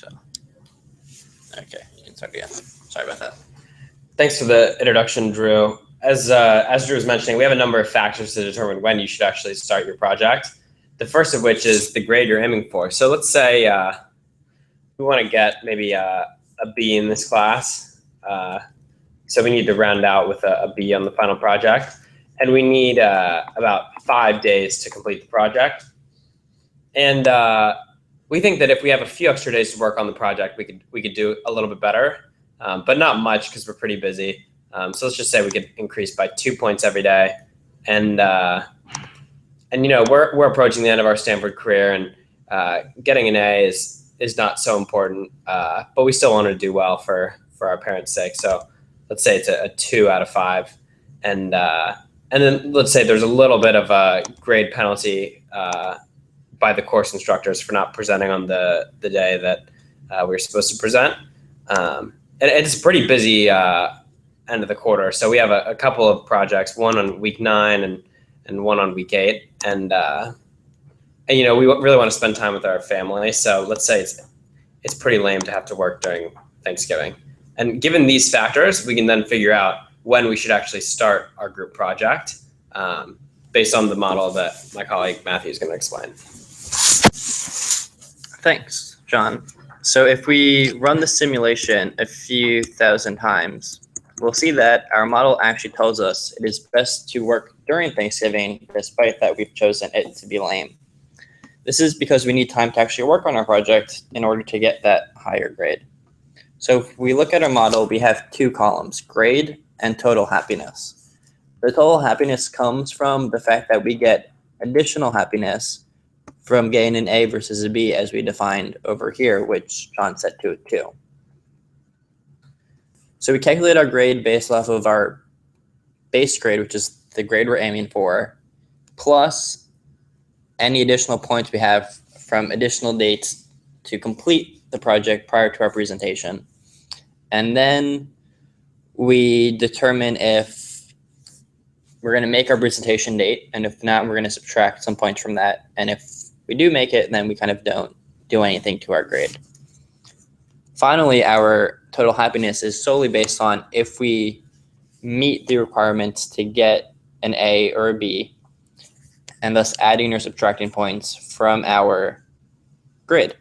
So, okay, you can start again. Sorry about that. Thanks for the introduction, Drew. As Drew was mentioning, we have a number of factors to determine when you should actually start your project. The first of which is the grade you're aiming for. So let's say we want to get maybe a B in this class. So we need to round out with a B on the final project. And we need about 5 days to complete the project. And we think that if we have a few extra days to work on the project, we could do a little bit better, but not much because we're pretty busy. So let's just say we could increase by 2 points every day. And you know, we're approaching the end of our Stanford career, and getting an A is not so important, but we still want to do well for our parents' sake. So let's say it's a 2 out of 5, and then let's say there's a little bit of a grade penalty by the course instructors for not presenting on the day that we were supposed to present. And it's a pretty busy end of the quarter, so we have a couple of projects, one on week 9 and one on week 8, and you know, we really want to spend time with our family. So let's say it's pretty lame to have to work during Thanksgiving. And given these factors, we can then figure out when we should actually start our group project based on the model that my colleague Matthew is going to explain. Thanks, John. So if we run the simulation a few thousand times, we'll see that our model actually tells us it is best to work during Thanksgiving, despite that we've chosen it to be lame. This is because we need time to actually work on our project in order to get that higher grade. So if we look at our model, we have 2 columns, grade and total happiness. The total happiness comes from the fact that we get additional happiness from getting an A versus a B, as we defined over here, which John set to a 2. So we calculate our grade based off of our base grade, which is the grade we're aiming for, plus any additional points we have from additional dates to complete the project prior to our presentation. And then we determine if we're going to make our presentation date, and if not, we're going to subtract some points from that. And if we do make it, then we kind of don't do anything to our grade. Finally, our total happiness is solely based on if we meet the requirements to get an A or a B, and thus adding or subtracting points from our grid.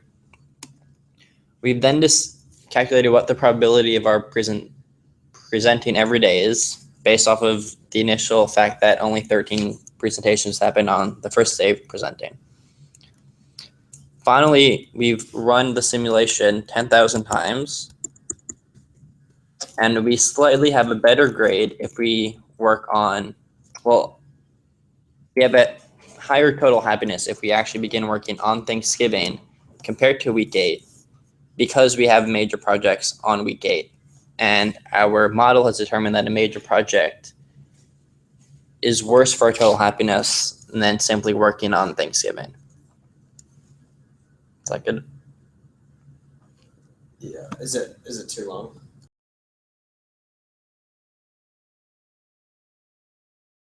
We've then just calculated what the probability of our presenting every day is based off of the initial fact that only 13 presentations happen on the first day of presenting. Finally, we've run the simulation 10,000 times, and we slightly have a better grade if we work on, well, we have a higher total happiness if we actually begin working on Thanksgiving compared to week 8, because we have major projects on week 8. And our model has determined that a major project is worse for our total happiness than simply working on Thanksgiving. Is that good? Yeah. Is it too long?